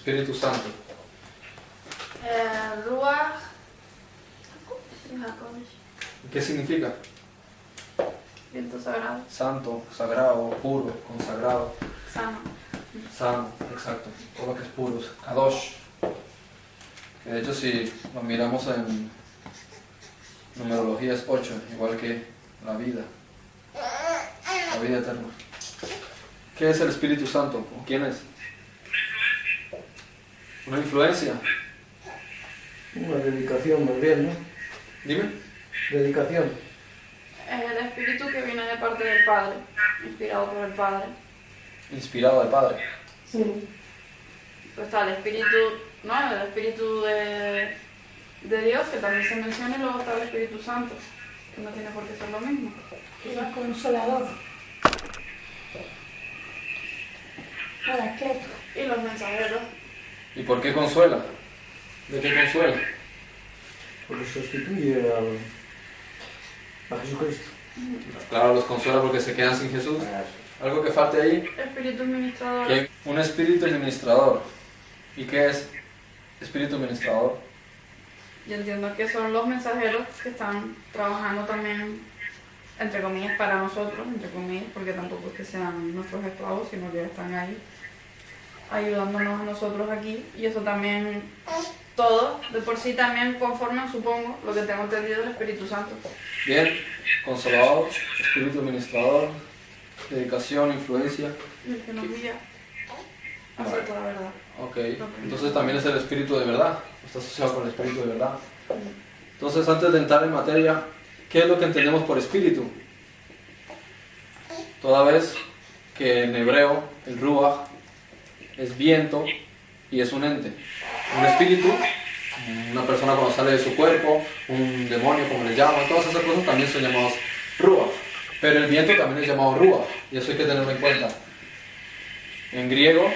Espíritu Santo. Ruach. ¿Qué significa? Viento sagrado. Santo, sagrado, puro, consagrado, Sano. sano, exacto. Todo lo que es puro. Kadosh. Que de hecho si lo miramos en numerología es 8, igual que la vida eterna. ¿Qué es el Espíritu Santo? ¿O quién es? Una influencia. Una dedicación más bien, ¿no? Dime. Dedicación. Es el espíritu que viene de parte del Padre, inspirado por el Padre. Inspirado del Padre. Sí. Pues está el espíritu, ¿no? El espíritu de Dios, que también se menciona, y luego está el Espíritu Santo, que no tiene por qué ser lo mismo. El consolador. Paracleto. Y los mensajeros. ¿Y por qué consuela? ¿De qué consuela? Porque sustituye a Jesucristo. Claro, los consuela porque se quedan sin Jesús. ¿Algo que falte ahí? Espíritu administrador. ¿Qué? Un espíritu administrador. ¿Y qué es espíritu administrador? Yo entiendo que son los mensajeros que están trabajando también, entre comillas, para nosotros, entre comillas, porque tampoco es que sean nuestros esclavos, sino que están ahí ayudándonos a nosotros aquí. Y eso también, todo, de por sí también conforman, supongo, lo que tengo entendido del Espíritu Santo. Bien, consolador, espíritu administrador, dedicación, influencia. Y el que nos guía hacia toda la verdad. Ok, entonces también es el espíritu de verdad, está asociado con el espíritu de verdad. Entonces, antes de entrar en materia, ¿qué es lo que entendemos por espíritu? Toda vez que en hebreo el ruach es viento y es un ente. Un espíritu, una persona cuando sale de su cuerpo, un demonio como le llaman, todas esas cosas también son llamados ruach. Pero el viento también es llamado ruach, y eso hay que tenerlo en cuenta. En griego,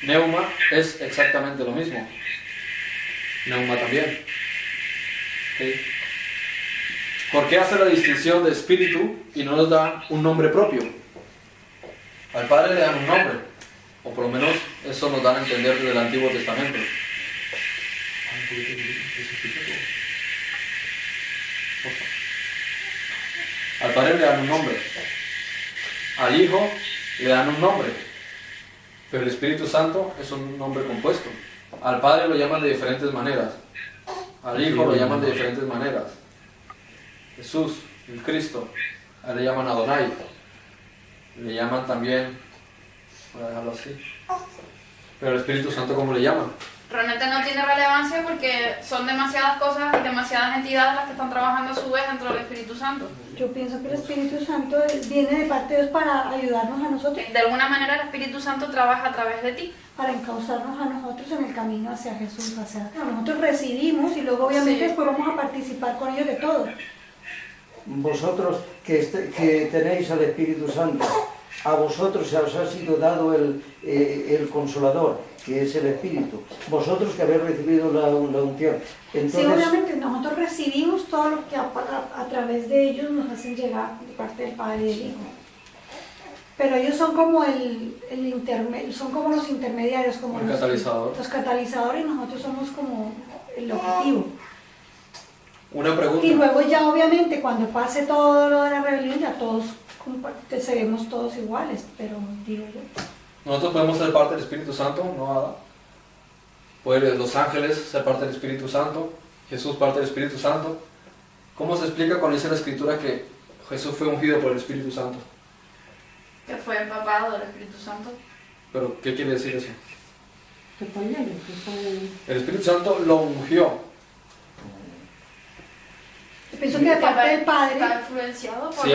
neuma es exactamente lo mismo. Neuma también. ¿Okay? ¿Por qué hace la distinción de espíritu y no nos da un nombre propio? Al Padre le dan un nombre, o por lo menos eso nos dan a entender desde el Antiguo Testamento. Al Padre le dan un nombre, al Hijo le dan un nombre, pero el Espíritu Santo es un nombre compuesto. Al Padre lo llaman de diferentes maneras, al Hijo lo llaman de diferentes maneras. Jesús, el Cristo, a él le llaman Adonai, le llaman también, voy a dejarlo así, pero el Espíritu Santo, ¿cómo le llaman? Realmente no tiene relevancia porque son demasiadas cosas y demasiadas entidades las que están trabajando a su vez dentro del Espíritu Santo. Yo pienso que el Espíritu Santo viene de parte de Dios para ayudarnos a nosotros, De alguna manera el Espíritu Santo trabaja a través de ti. para encauzarnos a nosotros en el camino hacia Jesús. Nosotros recibimos y luego obviamente Sí. después vamos a participar con ellos de todo. Vosotros que tenéis al Espíritu Santo, a vosotros se os ha sido dado el Consolador, que es el Espíritu. Vosotros que habéis recibido la unción. Entonces, Sí, obviamente nosotros recibimos todo lo que a través de ellos nos hacen llegar de parte del Padre y del Hijo. Pero ellos son como son como los intermediarios, como El catalizador. los catalizadores, y nosotros somos como el objetivo. Una pregunta. Y luego ya obviamente cuando pase todo lo de la rebelión ya todos seremos todos iguales, pero digo yo. Nosotros podemos ser parte del Espíritu Santo, no Ada. Pueden los ángeles ser parte del Espíritu Santo, Jesús parte del Espíritu Santo. ¿Cómo se explica cuando dice la Escritura que Jesús fue ungido por el Espíritu Santo? Que fue empapado del Espíritu Santo. ¿Pero qué quiere decir eso? Que fue lleno, que fue... El Espíritu Santo lo ungió. Yo pienso que de parte del Padre, Está influenciado por...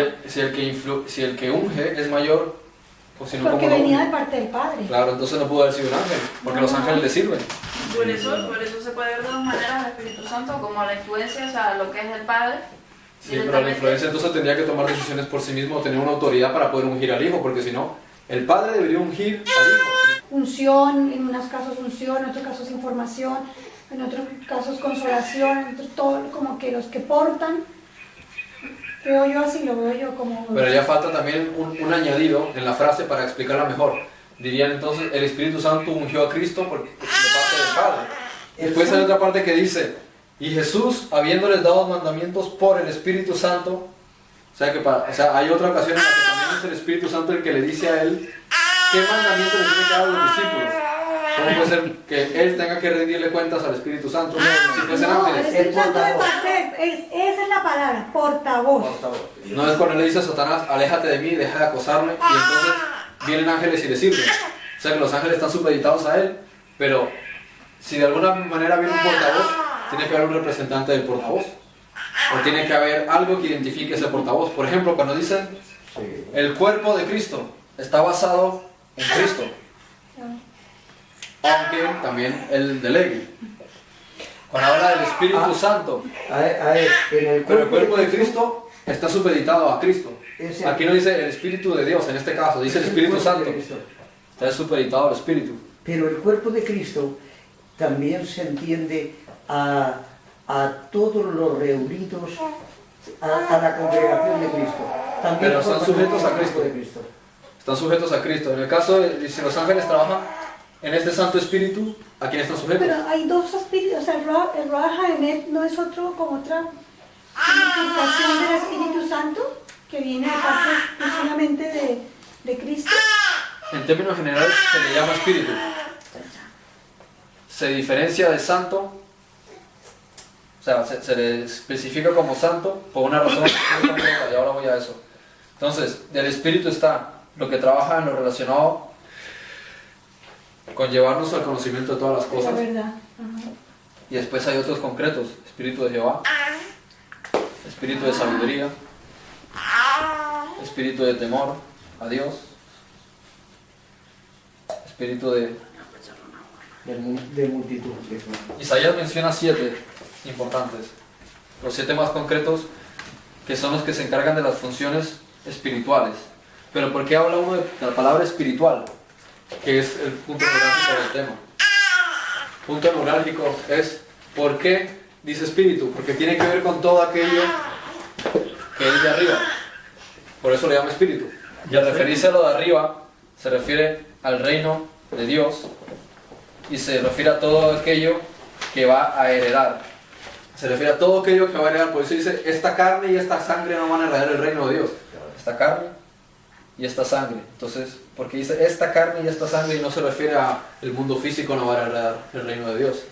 Si el que unge es mayor, pues si no, porque ¿cómo lo venía unge? de parte del Padre. Claro, entonces no pudo haber sido un ángel, porque No. los ángeles le sirven. Por eso se puede ver de dos maneras el Espíritu Santo, como la influencia, o sea, lo que es del Padre. Sí, pero la influencia entonces tendría que tomar decisiones por sí mismo, tener una autoridad para poder ungir al Hijo, porque si no, el Padre debería ungir al Hijo. Unción, en unos casos unción, en otros casos información, en otros casos consolación, en otros todo, como que los que portan, creo yo así, lo veo yo como... Pero ya falta también un añadido en la frase para explicarla mejor. dirían entonces, el Espíritu Santo ungió a Cristo de parte del Padre. Después hay otra parte que dice, y Jesús, habiéndoles dado mandamientos por el Espíritu Santo, o sea, hay otra ocasión en la que también es el Espíritu Santo el que le dice a él qué mandamiento le tiene que dar a los discípulos. ¿Cómo puede ser que él tenga que rendirle cuentas al Espíritu Santo? Si fuesen No, el ángeles. Espíritu Santo es esa es la palabra, portavoz. No es cuando le dice a Satanás, aléjate de mí, deja de acosarme, y entonces vienen ángeles y le sirven. O sea que los ángeles están supeditados a él, pero si de alguna manera viene un portavoz, tiene que haber un representante del portavoz. O tiene que haber algo que identifique ese portavoz. Por ejemplo, cuando dicen, el cuerpo de Cristo está basado en Cristo. Aunque también el delegue. Cuando habla del Espíritu Santo, pero el cuerpo de Cristo está supeditado a Cristo. Aquí no dice el Espíritu de Dios, en este caso, dice el Espíritu Santo. Está supeditado al Espíritu. Pero el cuerpo de Cristo también se entiende a todos los reunidos, a la congregación de Cristo. También pero están sujetos a Cristo. De Cristo. Están sujetos a Cristo. En el caso de si los ángeles trabajan en este Santo Espíritu, ¿a quién están sujetos? Pero hay dos espíritus, o sea, el Ruach HaEmet no es otro como otra significación del Espíritu Santo que viene de parte exclusivamente de Cristo. En términos generales se le llama Espíritu. Se diferencia de Santo, o sea, se le especifica como Santo por una razón muy concreta, y ahora voy a eso. Entonces, del Espíritu está lo que trabaja en lo relacionado con llevarnos al conocimiento de todas las cosas. La verdad. Ajá. Y después hay otros concretos: Espíritu de Jehová, Espíritu de sabiduría, Espíritu de temor a Dios, Espíritu de multitud. Isaías menciona 7 importantes, los 7 más concretos, que son los que se encargan de las funciones espirituales. Pero ¿por qué habla uno de la palabra espiritual? Que es el punto neurálgico del tema. El punto neurálgico es ¿por qué dice espíritu? Porque tiene que ver con todo aquello que es de arriba. Por eso le llama espíritu. Y al referirse a lo de arriba, se refiere al reino de Dios y se refiere a todo aquello que va a heredar. Se refiere a todo aquello que va a heredar. Por eso dice, esta carne y esta sangre no van a heredar el reino de Dios. Esta carne y esta sangre. Entonces, porque dice esta carne y esta sangre y no se refiere a el mundo físico, no va a heredar el reino de Dios.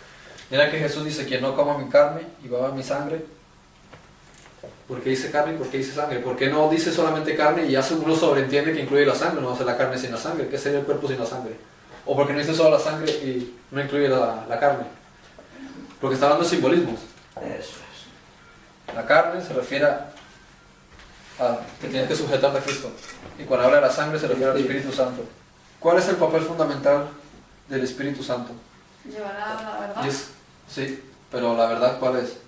Mira que Jesús dice, quien no coma mi carne y beba mi sangre. ¿Por qué dice carne y por qué dice sangre? ¿Por qué no dice solamente carne y ya uno sobreentiende que incluye la sangre? No va a ser la carne sin la sangre. ¿Qué sería el cuerpo sin la sangre? ¿O porque no dice solo la sangre y no incluye la carne? Porque está hablando de simbolismos. Eso es. La carne se refiere a que tienes que sujetarte a Cristo. Y cuando habla de la sangre se refiere al Espíritu Santo. ¿Cuál es el papel fundamental del Espíritu Santo? Llevar la verdad. Sí, pero la verdad, ¿cuál es?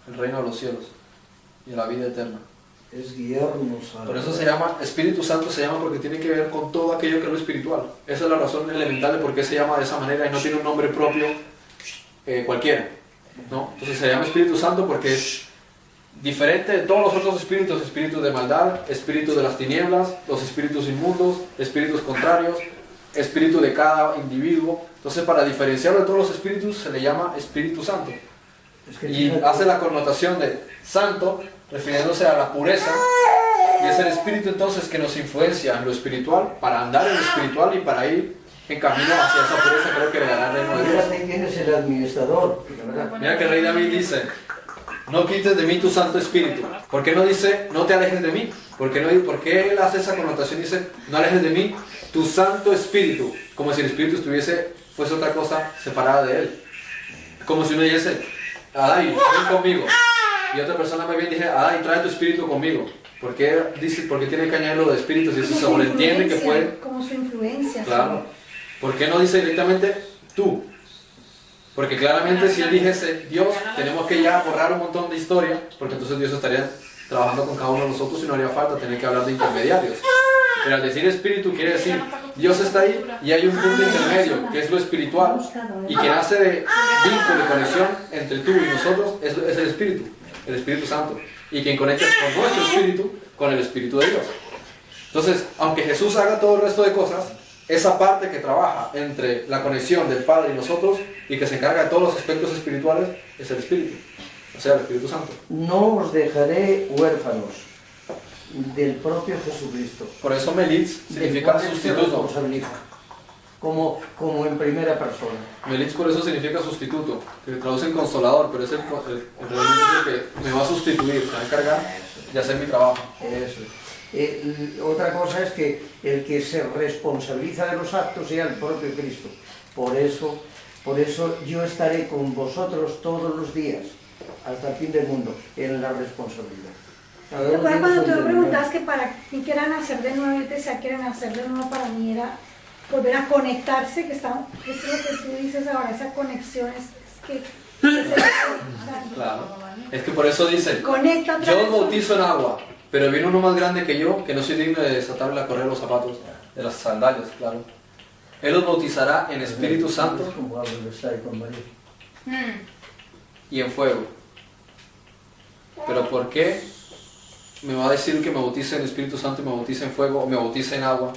El reino de los cielos y la vida eterna. Es guiarnos a... Por eso se llama Espíritu Santo, se llama porque tiene que ver con todo aquello que es lo espiritual. Esa es la razón elemental de por qué se llama de esa manera y no tiene un nombre propio cualquiera, ¿no? Entonces se llama Espíritu Santo porque es diferente de todos los otros espíritus: espíritus de maldad, espíritus de las tinieblas, los espíritus inmundos, espíritus contrarios, espíritu de cada individuo. Entonces, para diferenciarlo de todos los espíritus se le llama Espíritu Santo. Y hace la connotación de santo refiriéndose a la pureza, y es el Espíritu entonces que nos influencia en lo espiritual para andar en lo espiritual y para ir en camino hacia esa pureza. Creo que le dará el reino de Dios. Fíjate quién es el administrador. Mira que el rey David dice: no quites de mí tu Santo Espíritu. ¿Por qué no dice no te alejes de mí? ¿Por qué él hace esa connotación y dice no alejes de mí tu Santo Espíritu? Como si el Espíritu fuese otra cosa separada de él. Como si uno dijese: Adán, ven conmigo. Y otra persona me viene y dije: Adán, trae tu espíritu conmigo. ¿Por qué tiene que añadirlo de espíritus? Y eso se sobreentiende que puede. Como su influencia. Claro. ¿Por qué no dice directamente tú? Porque claramente si él dijese Dios, tenemos que ya borrar un montón de historia, porque entonces Dios estaría trabajando con cada uno de nosotros y no haría falta tener que hablar de intermediarios. Pero al decir espíritu quiere decir Dios está ahí y hay un punto intermedio que es lo espiritual, y quien hace de vínculo y conexión entre tú y nosotros es el Espíritu Santo, y quien conecta con nuestro espíritu con el Espíritu de Dios. Entonces, aunque Jesús haga todo el resto de cosas, esa parte que trabaja entre la conexión del Padre y nosotros y que se encarga de todos los aspectos espirituales es el Espíritu, o sea, el Espíritu Santo. No os dejaré huérfanos del propio Jesucristo. Por eso Melitz significa del cual se sustituto. responsabiliza, como en primera persona. Melitz por eso significa sustituto, que traducen consolador, pero es realmente es el que me va a sustituir, se va a encargar de hacer mi trabajo. Eso. Otra cosa es que el que se responsabiliza de los actos sea el propio Cristo. Por eso yo estaré con vosotros todos los días, hasta el fin del mundo, en la responsabilidad. Recuerda cuando tú me preguntabas que para mí que era nacer de nuevo, yo te decía que era nacer de nuevo, para mí era volver a conectarse, que es lo que tú dices ahora, esa conexión es que Claro. Es que por eso dice, conecta otra yo os vez. bautizo en agua, pero viene uno más grande que yo, que no soy digno de desatarle la correa de los zapatos, de las sandalias, claro. Él os bautizará en Espíritu Santo y en fuego. Pero ¿por qué me va a decir que me bautice en Espíritu Santo y me bautice en fuego o me bautice en agua?